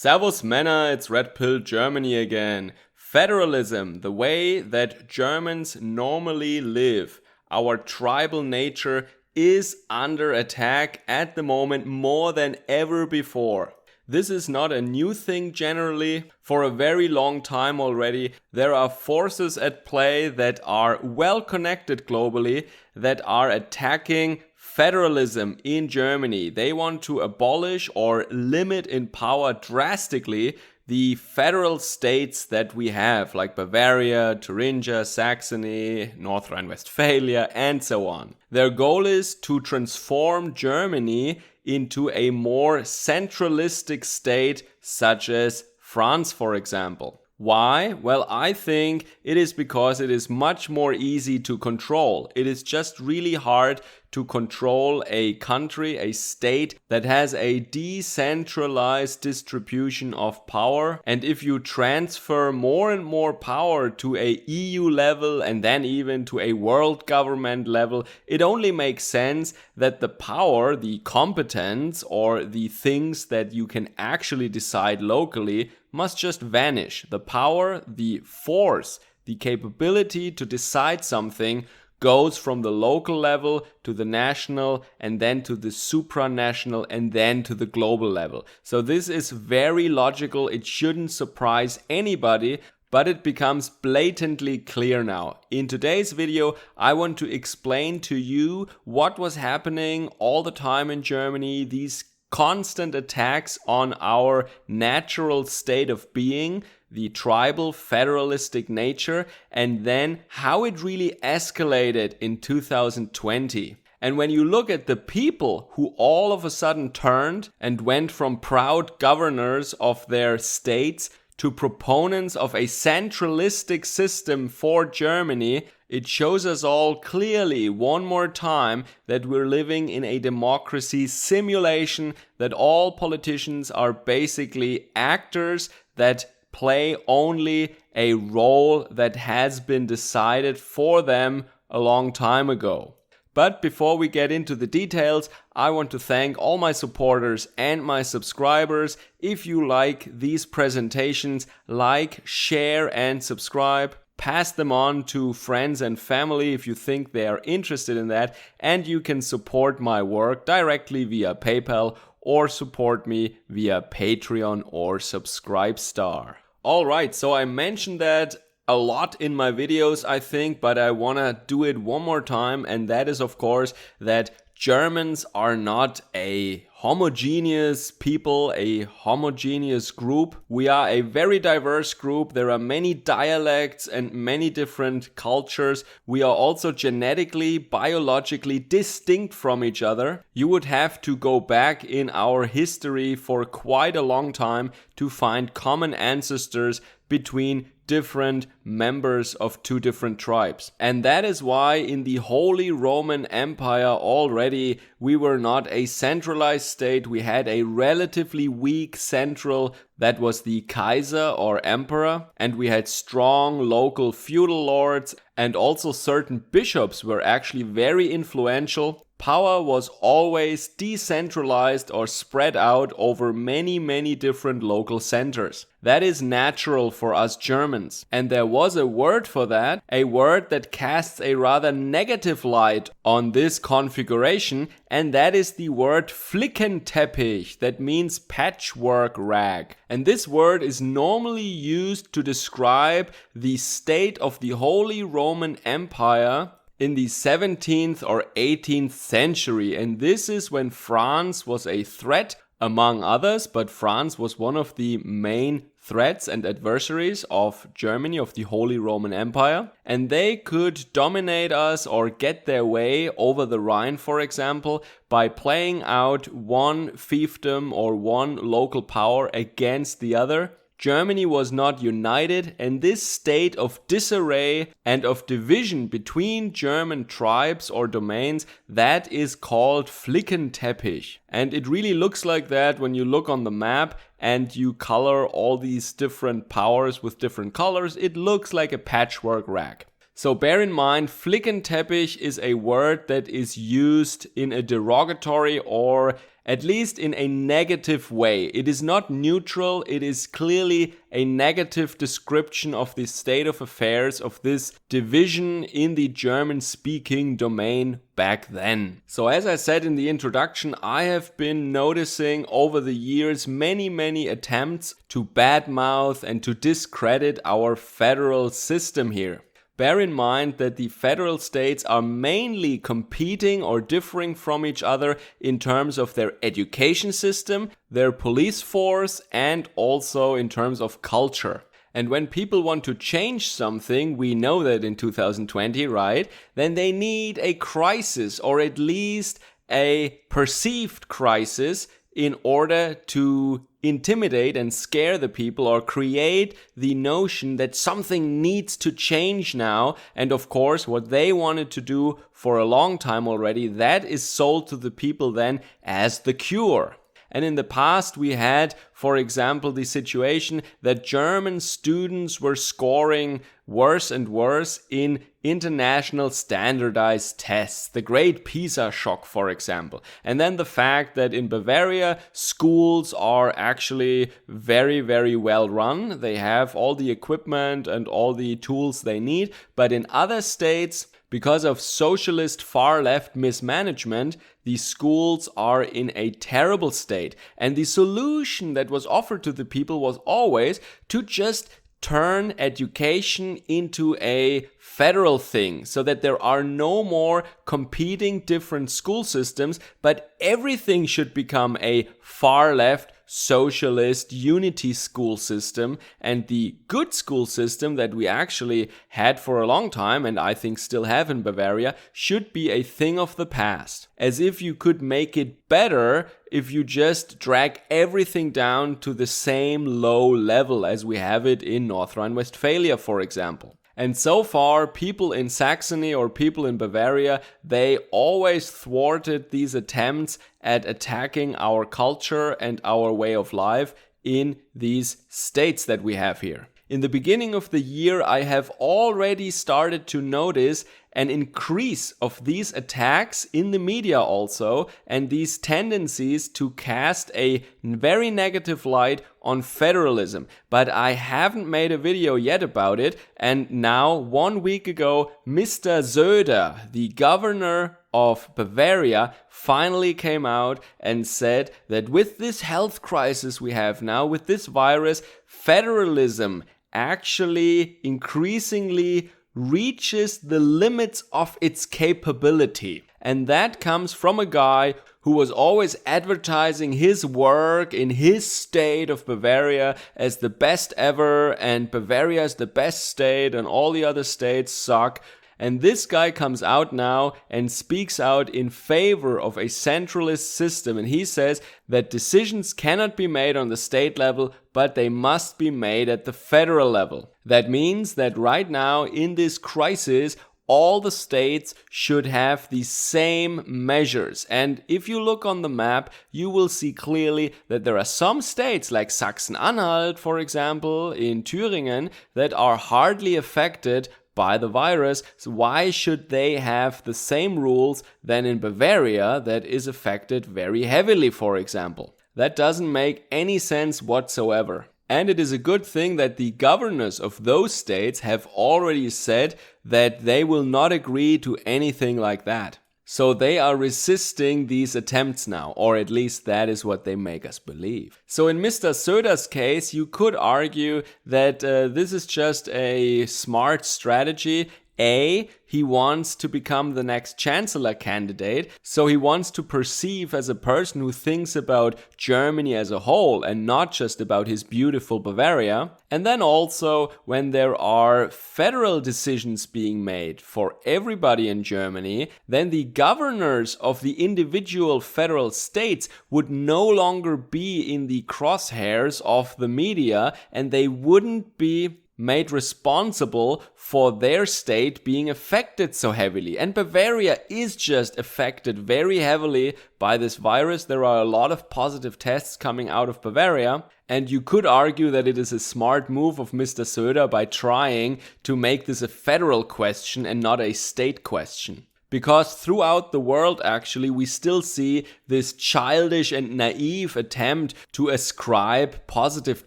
Servus Männer, it's Red Pill Germany again. Federalism, the way that Germans normally live, our tribal nature, is under attack at the moment more than ever before. This is not a new thing generally. For a very long time already, there are forces at play that are well connected globally that are attacking federalism in Germany. They want to abolish or limit in power drastically the federal states that we have, like Bavaria, Thuringia, Saxony, North Rhine-Westphalia, and so on. Their goal is to transform Germany into a more centralistic state, such as France, for example. Why? Well, I think it is because it is much more easy to control. It is just really hard to control a country, a state that has a decentralized distribution of power. And if you transfer more and more power to a EU level and then even to a world government level, it only makes sense that the power, the competence, or the things that you can actually decide locally must just vanish. The power, the force, the capability to decide something goes from the local level to the national and then to the supranational and then to the global level. So this is very logical. It shouldn't surprise anybody, but it becomes blatantly clear now. In today's video, I want to explain to you what was happening all the time in Germany, these constant attacks on our natural state of being, the tribal federalistic nature, and then how it really escalated in 2020. And when you look at the people who all of a sudden turned and went from proud governors of their states to proponents of a centralistic system for Germany, it shows us all clearly one more time that we're living in a democracy simulation, that all politicians are basically actors that play only a role that has been decided for them a long time ago. But before we get into the details, I want to thank all my supporters and my subscribers. If you like these presentations, like, share, and subscribe. Pass them on to friends and family if you think they are interested in that. And you can support my work directly via PayPal or support me via Patreon or Subscribestar. Alright, so I mentioned that a lot in my videos, I think, but I want to do it one more time, and that is, of course, that Germans are not a homogeneous people, a homogeneous group. We are a very diverse group. There are many dialects and many different cultures. We are also genetically, biologically distinct from each other. You would have to go back in our history for quite a long time to find common ancestors between different members of two different tribes. And that is why in the Holy Roman Empire already we were not a centralized state. We had a relatively weak central, that was the Kaiser or emperor, and we had strong local feudal lords, and also certain bishops were actually very influential. Power was always decentralized or spread out over many different local centers. That is natural for us Germans. And there was a word for that, a word that casts a rather negative light on this configuration, and that is the word Flickenteppich, that means patchwork rag. And this word is normally used to describe the state of the Holy Roman Empire in the 17th or 18th century, and this is when France was a threat among others, but France was one of the main threats and adversaries of Germany, of the Holy Roman Empire, and they could dominate us or get their way over the Rhine, for example, by playing out one fiefdom or one local power against the other. Germany was not united, and this state of disarray and of division between German tribes or domains, that is called Flickenteppich. And it really looks like that when you look on the map and you color all these different powers with different colors. It looks like a patchwork rag. So bear in mind, Flickenteppich is a word that is used in a derogatory or at least in a negative way. It is not neutral, it is clearly a negative description of the state of affairs of this division in the German-speaking domain back then. So as I said in the introduction, I have been noticing over the years many attempts to badmouth and to discredit our federal system here. Bear in mind that the federal states are mainly competing or differing from each other in terms of their education system, their police force, and also in terms of culture. And when people want to change something, we know that in 2020, right? Then they need a crisis, or at least a perceived crisis, in order to intimidate and scare the people or create the notion that something needs to change now. And of course, what they wanted to do for a long time already, that is sold to the people then as the cure. And in the past, we had, for example, the situation that German students were scoring worse and worse in international standardized tests, the Great PISA shock, for example. And then the fact that in Bavaria, schools are actually very well run. They have all the equipment and all the tools they need. But in other states, because of socialist far-left mismanagement, the schools are in a terrible state. And the solution that was offered to the people was always to just turn education into a federal thing, so that there are no more competing different school systems, but everything should become a far-left socialist unity school system. And the good school system that we actually had for a long time, and I think still have in Bavaria, should be a thing of the past. As if you could make it better if you just drag everything down to the same low level as we have it in North Rhine-Westphalia, for example. And so far, people in Saxony or people in Bavaria, they always thwarted these attempts at attacking our culture and our way of life in these states that we have here. In the beginning of the year, I have already started to notice an increase of these attacks in the media also, and these tendencies to cast a very negative light on federalism. But I haven't made a video yet about it, and now 1 week ago, Mr. Söder, the governor of Bavaria, finally came out and said that with this health crisis we have now, with this virus, federalism actually increasingly reaches the limits of its capability. And that comes from a guy who was always advertising his work in his state of Bavaria as the best ever, and Bavaria is the best state and all the other states suck. And this guy comes out now and speaks out in favor of a centralist system. And he says that decisions cannot be made on the state level, but they must be made at the federal level. That means that right now in this crisis, all the states should have the same measures. And if you look on the map, you will see clearly that there are some states like Sachsen-Anhalt, for example, in Thüringen, that are hardly affected by the virus. So why should they have the same rules than in Bavaria that is affected very heavily, for example? That doesn't make any sense whatsoever. And it is a good thing that the governors of those states have already said that they will not agree to anything like that. So they are resisting these attempts now, or at least that is what they make us believe. So in Mr. Söder's case, you could argue that this is just a smart strategy. He wants to become the next chancellor candidate, so he wants to perceive as a person who thinks about Germany as a whole and not just about his beautiful Bavaria. And then also, when there are federal decisions being made for everybody in Germany, then the governors of the individual federal states would no longer be in the crosshairs of the media, and they wouldn't be made responsible for their state being affected so heavily. And Bavaria is just affected very heavily by this virus. There are a lot of positive tests coming out of Bavaria. And you could argue that it is a smart move of Mr. Söder by trying to make this a federal question and not a state question. Because throughout the world, actually, we still see this childish and naive attempt to ascribe positive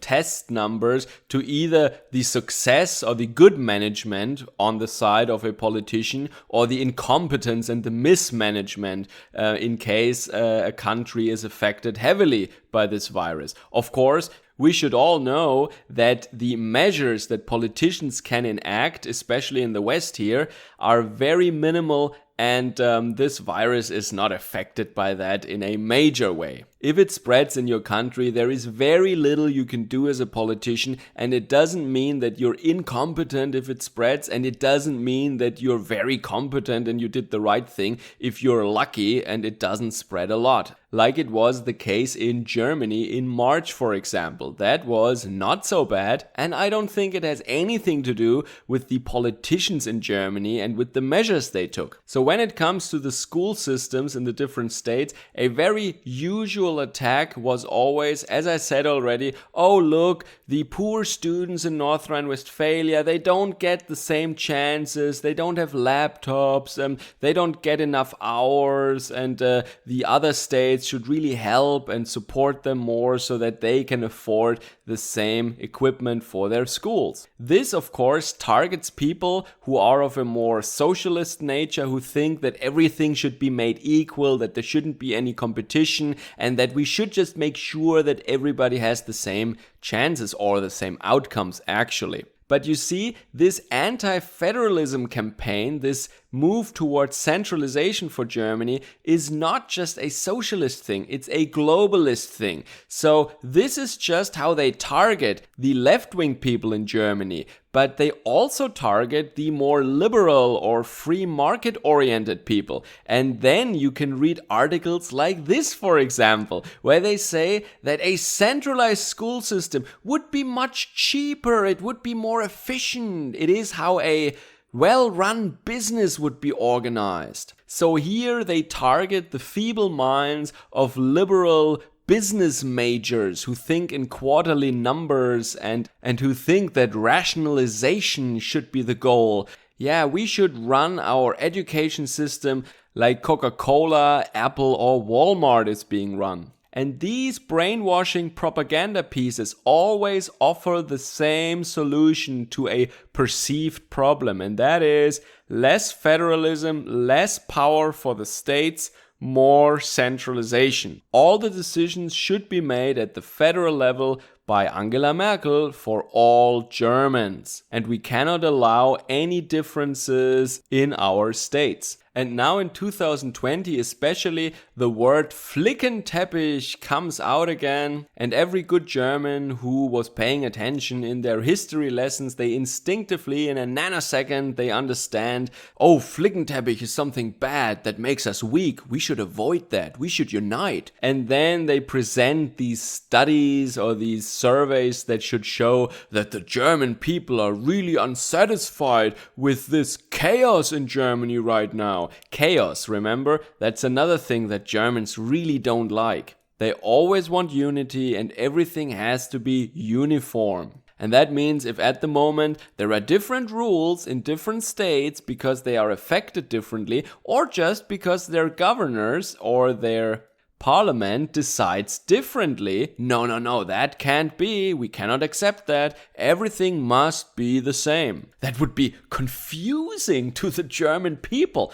test numbers to either the success or the good management on the side of a politician, or the incompetence and the mismanagement in case a country is affected heavily by this virus. Of course, we should all know that the measures that politicians can enact, especially in the West here, are very minimal, and this virus is not affected by that in a major way. If it spreads in your country, there is very little you can do as a politician, and it doesn't mean that you're incompetent if it spreads, and it doesn't mean that you're very competent and you did the right thing if you're lucky and it doesn't spread a lot. Like it was the case in Germany in March, for example. That was not so bad, and I don't think it has anything to do with the politicians in Germany and with the measures they took. So when it comes to the school systems in the different states, a very usual attack was always, as I said already, oh look, the poor students in North Rhine-Westphalia, they don't get the same chances, they don't have laptops, they don't get enough hours, and the other states should really help and support them more so that they can afford the same equipment for their schools. This, of course, targets people who are of a more socialist nature, who think that everything should be made equal, that there shouldn't be any competition, and that we should just make sure that everybody has the same chances or the same outcomes, actually. But you see, this anti-federalism campaign, this move towards centralization for Germany, is not just a socialist thing, it's a globalist thing. So this is just how they target the left-wing people in Germany, but they also target the more liberal or free market-oriented people. And then you can read articles like this, for example, where they say that a centralized school system would be much cheaper, it would be more efficient. It is how a well-run business would be organized. So here they target the feeble minds of liberal business majors who think in quarterly numbers and who think that rationalization should be the goal. Yeah, we should run our education system like Coca-Cola, Apple, or Walmart is being run. And these brainwashing propaganda pieces always offer the same solution to a perceived problem, and that is less federalism, less power for the states, more centralization. All the decisions should be made at the federal level by Angela Merkel for all Germans. And we cannot allow any differences in our states. And now in 2020 especially, the word Flickenteppich comes out again, and every good German who was paying attention in their history lessons, they instinctively in a nanosecond they understand, oh, Flickenteppich is something bad that makes us weak, we should avoid that, we should unite. And then they present these studies or these surveys that should show that the German people are really unsatisfied with this chaos in Germany right now. Chaos, remember? That's another thing that Germans really don't like. They always want unity and everything has to be uniform. And that means if at the moment there are different rules in different states because they are affected differently, or just because their governors or their Parliament decides differently, no, that can't be, we cannot accept that, everything must be the same. That would be confusing to the German people.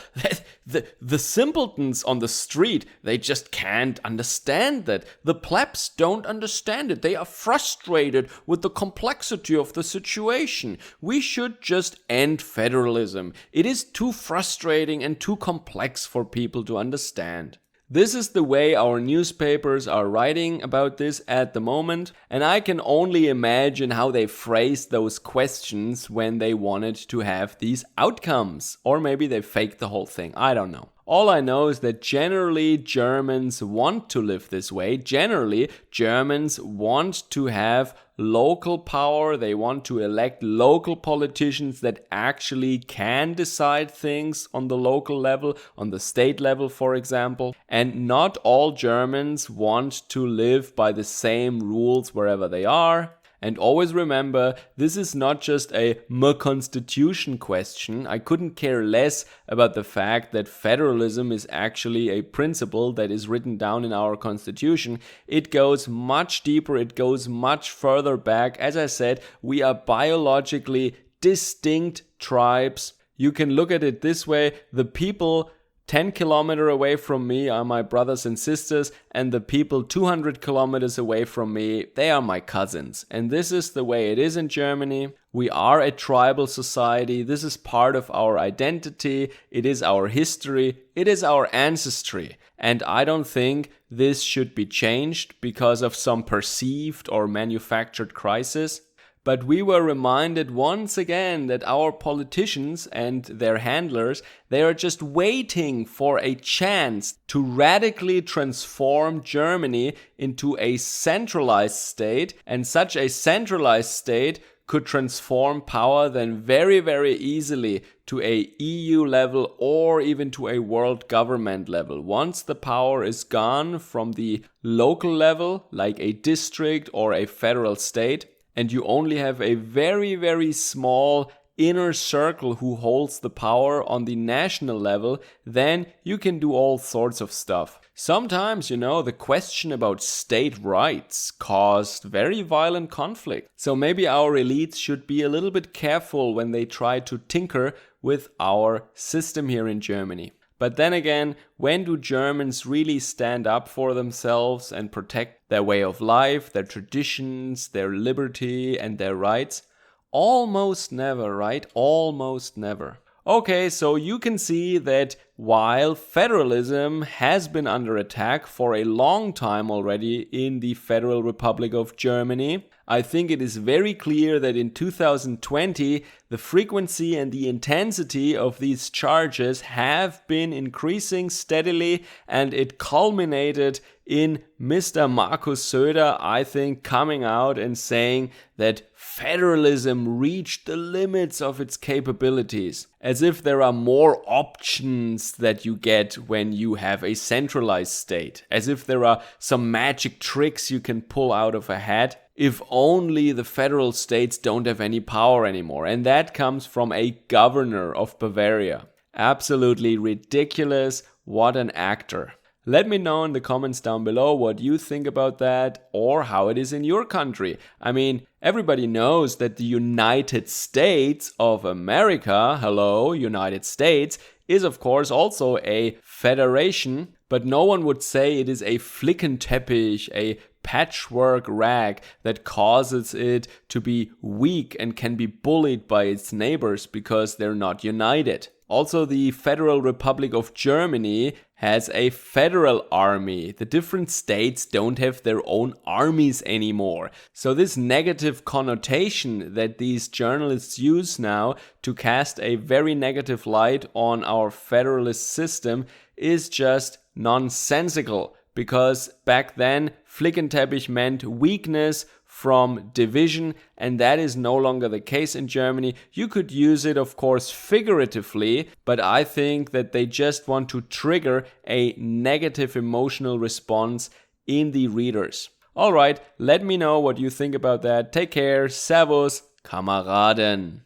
The simpletons on the street, they just can't understand that. The plebs don't understand it. They are frustrated with the complexity of the situation. We should just end federalism. It is too frustrating and too complex for people to understand. This is the way our newspapers are writing about this at the moment, and I can only imagine how they phrased those questions when they wanted to have these outcomes. Or maybe they faked the whole thing, I don't know. All I know is that generally Germans want to live this way. Generally, Germans want to have local power. They want to elect local politicians that actually can decide things on the local level, on the state level, for example. And not all Germans want to live by the same rules wherever they are. And always remember, this is not just a constitution question. I couldn't care less about the fact that federalism is actually a principle that is written down in our constitution. It goes much deeper, it goes much further back. As I said, we are biologically distinct tribes. You can look at it this way: the people 10 kilometers away from me are my brothers and sisters, and the people 200 kilometers away from me, they are my cousins. And this is the way it is in Germany. We are a tribal society. This is part of our identity. It is our history. It is our ancestry. And I don't think this should be changed because of some perceived or manufactured crisis. But we were reminded once again that our politicians and their handlers, they are just waiting for a chance to radically transform Germany into a centralized state. And such a centralized state could transform power then very, very easily to a EU level or even to a world government level. Once the power is gone from the local level, like a district or a federal state, and you only have a very, very small inner circle who holds the power on the national level, then you can do all sorts of stuff. Sometimes, the question about state rights caused very violent conflict. So maybe our elites should be a little bit careful when they try to tinker with our system here in Germany. But then again, when do Germans really stand up for themselves and protect their way of life, their traditions, their liberty and their rights? Almost never, right? Almost never. Okay, so you can see that while federalism has been under attack for a long time already in the Federal Republic of Germany, I think it is very clear that in 2020, the frequency and the intensity of these charges have been increasing steadily, and it culminated in Mr. Markus Söder, I think, coming out and saying that federalism reached the limits of its capabilities, as if there are more options that you get when you have a centralized state, as if there are some magic tricks you can pull out of a hat if only the federal states don't have any power anymore. And that comes from a governor of Bavaria. Absolutely ridiculous. What an actor. Let me know in the comments down below what you think about that or how it is in your country. I mean, everybody knows that the United States of America, hello, United States, is of course also a federation, but no one would say it is a Flickenteppich, a patchwork rag that causes it to be weak and can be bullied by its neighbors because they're not united. Also, the Federal Republic of Germany has a federal army. The different states don't have their own armies anymore. So this negative connotation that these journalists use now to cast a very negative light on our federalist system is just nonsensical. Because back then, Flickenteppich meant weakness from division, and that is no longer the case in Germany. You could use it, of course, figuratively, but I think that they just want to trigger a negative emotional response in the readers. Alright, let me know what you think about that. Take care, Servus, Kameraden.